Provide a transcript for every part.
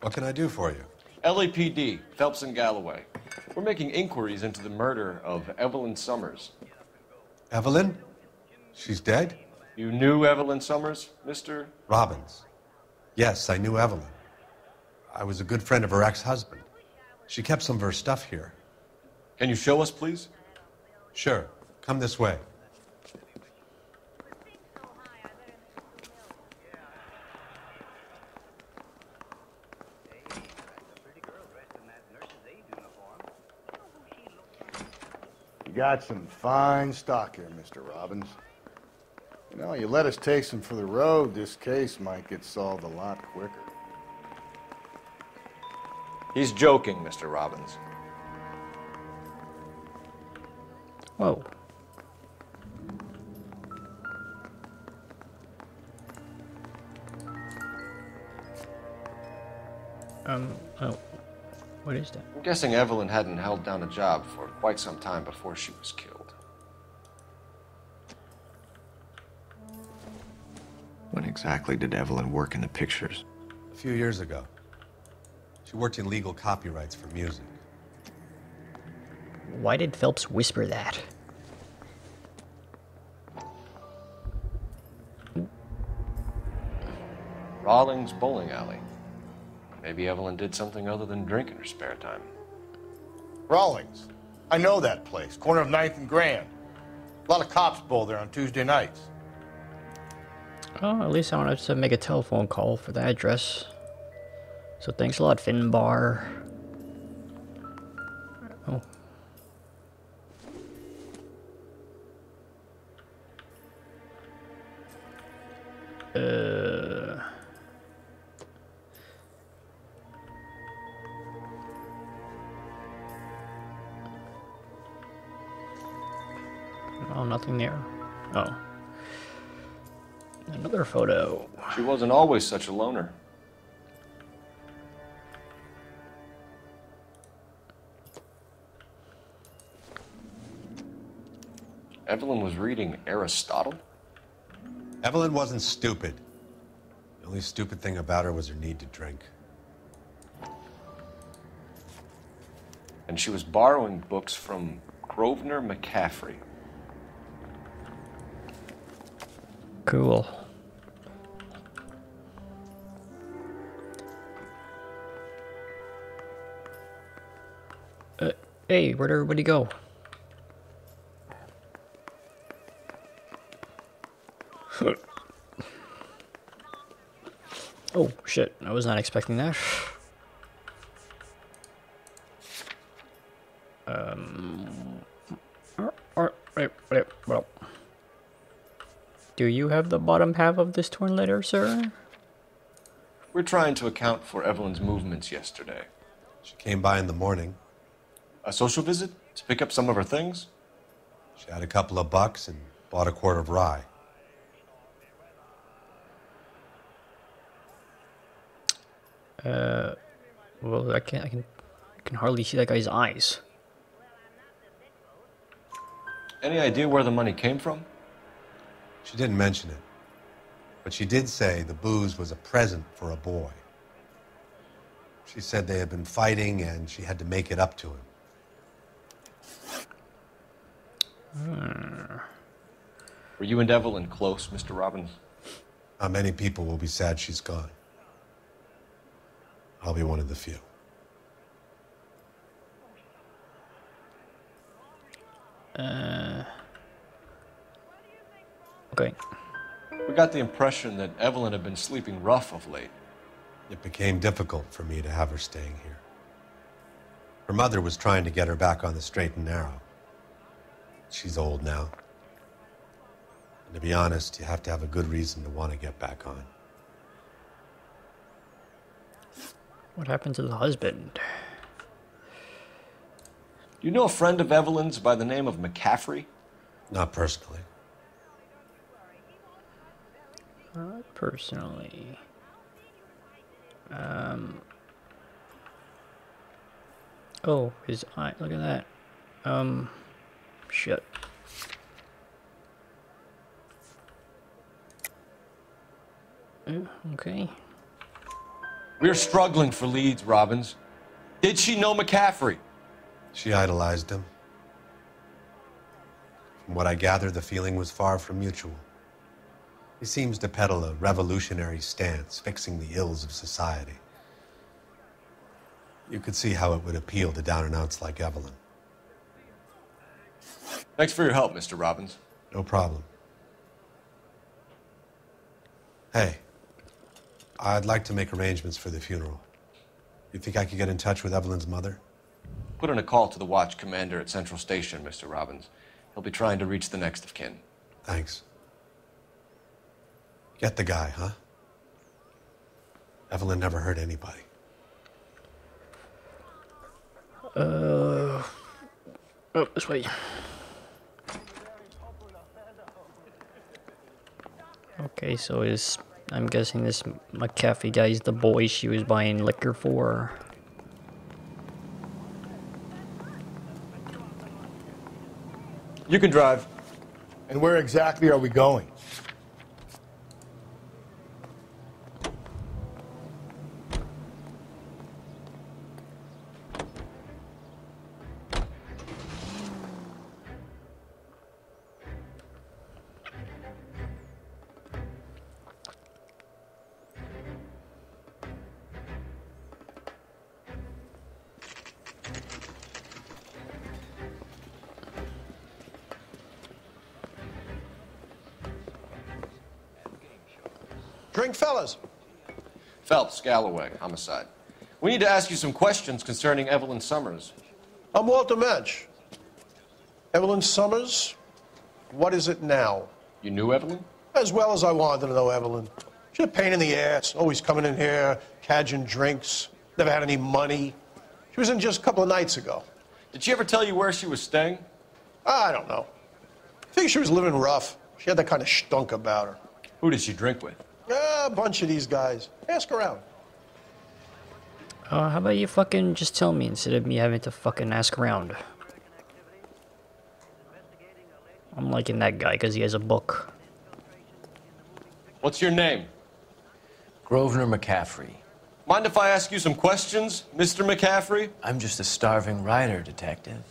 What can I do for you? LAPD, Phelps and Galloway. We're making inquiries into the murder of Evelyn Summers. Evelyn? She's dead? You knew Evelyn Summers, Mr. Robbins. Yes, I knew Evelyn. I was a good friend of her ex-husband. She kept some of her stuff here. Can you show us, please? Sure. Come this way. You got some fine stock here, Mr. Robbins. You know, you let us take some for the road, this case might get solved a lot quicker. He's joking, Mr. Robbins. Whoa. Oh. What is that? I'm guessing Evelyn hadn't held down a job for quite some time before she was killed. When exactly did Evelyn work in the pictures? A few years ago. She worked in legal copyrights for music. Why did Phelps whisper that? Rawlings Bowling Alley. Maybe Evelyn did something other than drink in her spare time. Rawlings. I know that place, corner of 9th and Grand. A lot of cops bowl there on Tuesday nights. Oh, at least I don't have to make a telephone call for the address. So thanks a lot, Finbar. Oh. Oh, nothing there. Oh. Another photo. She wasn't always such a loner. Evelyn was reading Aristotle? Evelyn wasn't stupid. The only stupid thing about her was her need to drink. And she was borrowing books from Grosvenor McCaffrey. Cool. Hey, where'd everybody go? Oh, shit. I was not expecting that. Well. Do you have the bottom half of this torn letter, sir? We're trying to account for Evelyn's movements yesterday. She came by in the morning. A social visit? To pick up some of her things? She had a couple of bucks and bought a quart of rye. Well, I can hardly see that guy's eyes. Any idea where the money came from? She didn't mention it, but she did say the booze was a present for a boy. She said they had been fighting and she had to make it up to him. Were you and Evelyn close, Mr. Robbins? Not many people will be sad she's gone. I'll be one of the few. Okay. We got the impression that Evelyn had been sleeping rough of late. It became difficult for me to have her staying here. Her mother was trying to get her back on the straight and narrow. She's old now. And to be honest, you have to have a good reason to want to get back on. What happened to the husband? Do you know a friend of Evelyn's by the name of McCaffrey? Not personally. Not personally. Oh, his eye. Look at that. Shit. Okay. We're struggling for leads, Robbins. Did she know McCaffrey? She idolized him. From what I gather, the feeling was far from mutual. He seems to peddle a revolutionary stance, fixing the ills of society. You could see how it would appeal to down-and-outs like Evelyn. Thanks for your help, Mr. Robbins. No problem. Hey, I'd like to make arrangements for the funeral. You think I could get in touch with Evelyn's mother? Put in a call to the watch commander at Central Station, Mr. Robbins. He'll be trying to reach the next of kin. Thanks. Get the guy, huh? Evelyn never hurt anybody. Oh, this way. Okay, so I'm guessing this McCaffrey guy's the boy she was buying liquor for. You can drive. And where exactly are we going? Drink, fellas. Phelps, Galloway, homicide. We need to ask you some questions concerning Evelyn Summers. I'm Walter Mensch. Evelyn Summers, what is it now? You knew Evelyn? As well as I wanted to know Evelyn. She's a pain in the ass, always coming in here, cadging drinks, never had any money. She was in just a couple of nights ago. Did she ever tell you where she was staying? I don't know. I think she was living rough. She had that kind of stunk about her. Who did she drink with? A bunch of these guys. Ask around. How about you fucking just tell me instead of me having to fucking ask around? I'm liking that guy because he has a book. What's your name? Grosvenor McCaffrey. Mind if I ask you some questions, Mr. McCaffrey? I'm just a starving writer, Detective.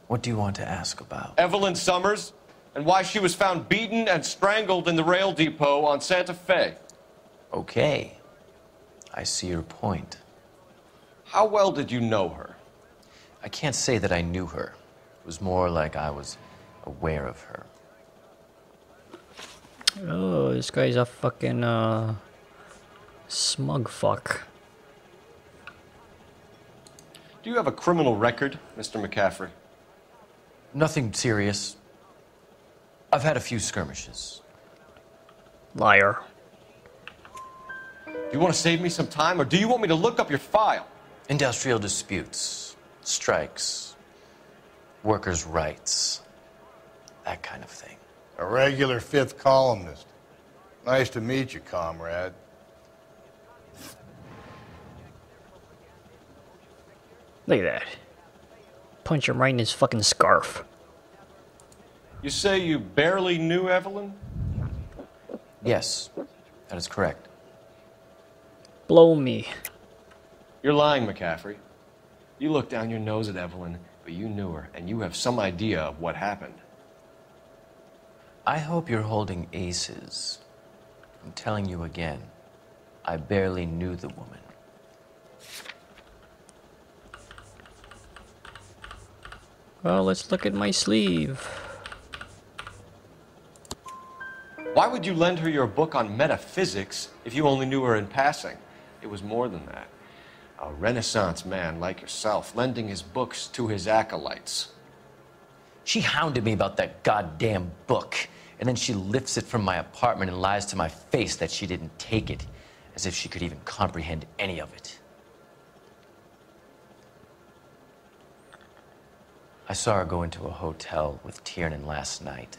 What do you want to ask about? Evelyn Summers, and why she was found beaten and strangled in the rail depot on Santa Fe. Okay. I see your point. How well did you know her? I can't say that I knew her. It was more like I was aware of her. Oh, this guy's a fucking, smug fuck. Do you have a criminal record, Mr. McCaffrey? Nothing serious. I've had a few skirmishes. Liar. Do you want to save me some time, or do you want me to look up your file? Industrial disputes, strikes, workers' rights, that kind of thing. A regular fifth columnist. Nice to meet you, comrade. Look at that. Punch him right in his fucking scarf. You say you barely knew Evelyn? Yes, that is correct. Blow me. You're lying, McCaffrey. You looked down your nose at Evelyn, but you knew her, and you have some idea of what happened. I hope you're holding aces. I'm telling you again, I barely knew the woman. Well, let's look at my sleeve. Why would you lend her your book on metaphysics if you only knew her in passing? It was more than that. A Renaissance man like yourself, lending his books to his acolytes. She hounded me about that goddamn book, and then she lifts it from my apartment and lies to my face that she didn't take it, as if she could even comprehend any of it. I saw her go into a hotel with Tiernan last night.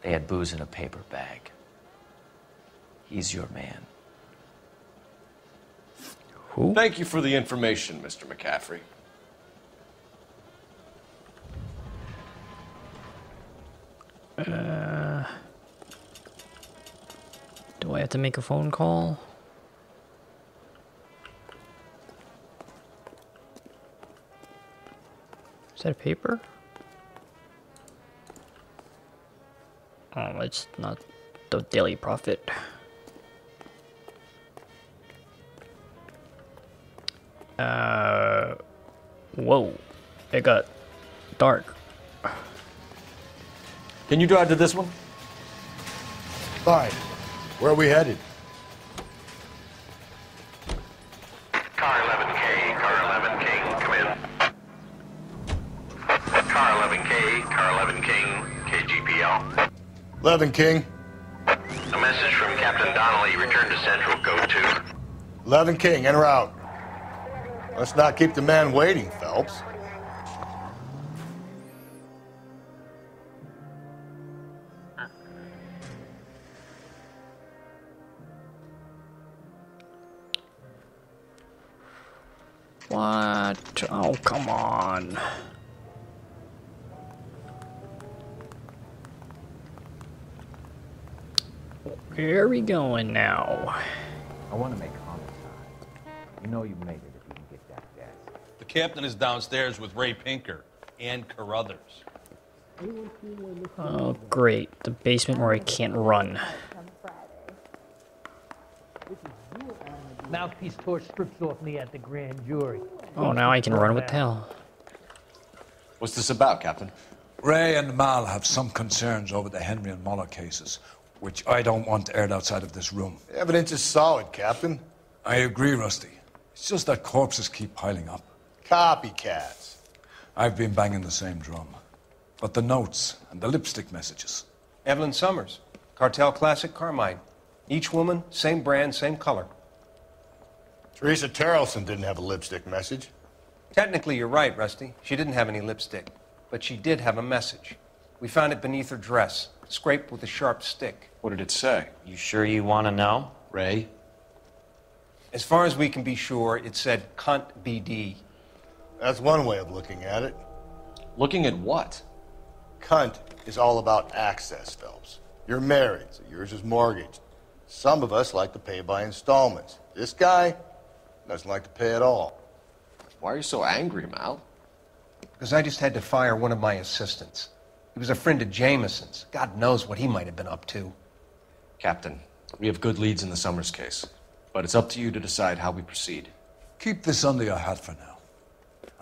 They had booze in a paper bag. He's your man. Who? Thank you for the information, Mr. McCaffrey. Do I have to make a phone call? Is that paper? Oh, it's not the Daily Prophet. Whoa. It got dark. Can you drive to this one? Fine. Where are we headed? Car 11K, Car 11 King, come in. Car 11K, Car 11 King, KGPL. 11 King. A message from Captain Donnelly, return to Central, go to. 11 King, en route. Let's not keep the man waiting, Phelps. What? Oh, come on. Where are we going now? I want to make homicide. You know you made it if you can get that gas. The captain is downstairs with Ray Pinker and Carruthers. Oh, great. The basement where I can't run. Mouthpiece tore strips off me at the grand jury. Oh, now I can run. What the hell? What's this about, Captain? Ray and Mal have some concerns over the Henry and Muller cases, which I don't want aired outside of this room. The evidence is solid, Captain. I agree, Rusty. It's just that corpses keep piling up. Copycats. I've been banging the same drum. But the notes and the lipstick messages. Evelyn Summers, Cartel Classic Carmine. Each woman, same brand, same color. Teresa Terrelson didn't have a lipstick message. Technically, you're right, Rusty. She didn't have any lipstick. But she did have a message. We found it beneath her dress, scraped with a sharp stick. What did it say? You sure you want to know? Ray? As far as we can be sure, it said cunt BD. That's one way of looking at it. Looking at what? Cunt is all about access, Phelps. You're married, so yours is mortgaged. Some of us like to pay by installments. This guy doesn't like to pay at all. Why are you so angry, Mal? Because I just had to fire one of my assistants. He was a friend of Jameson's. God knows what he might have been up to. Captain, we have good leads in the Summers case, but it's up to you to decide how we proceed. Keep this under your hat for now.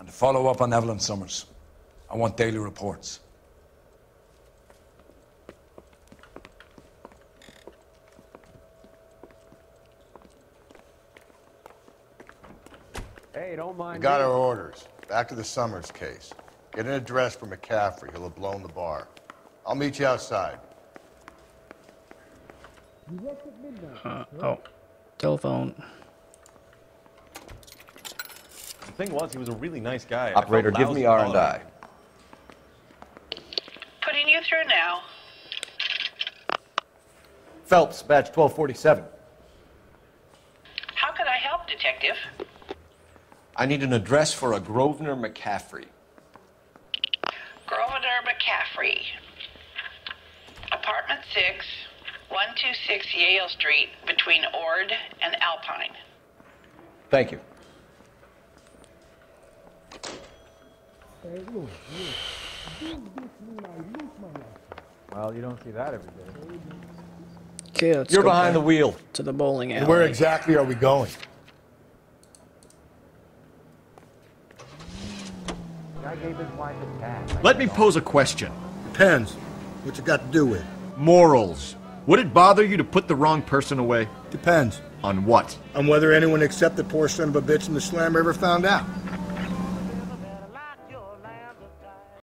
And to follow up on Evelyn Summers, I want daily reports. Hey, don't mind We got me. our orders. Back to the Summers case. Get an address for McCaffrey. He'll have blown the bar. I'll meet you outside. Oh. Telephone. The thing was, he was a really nice guy. Operator, give me R&I. Putting you through now. Phelps, badge 1247. How could I help, Detective? I need an address for a Grosvenor McCaffrey. Grosvenor McCaffrey. Apartment 6, 126 Yale Street, between Ord and Alpine. Thank you. Well, you don't see that every day. Okay, let's You're go behind back the wheel. to the bowling alley. Where exactly are we going? Guy gave his wife a cat. Let me pose a question. Depends. What's it got to do with? Morals. Would it bother you to put the wrong person away? Depends. On what? On whether anyone except the poor son of a bitch in the slammer ever found out.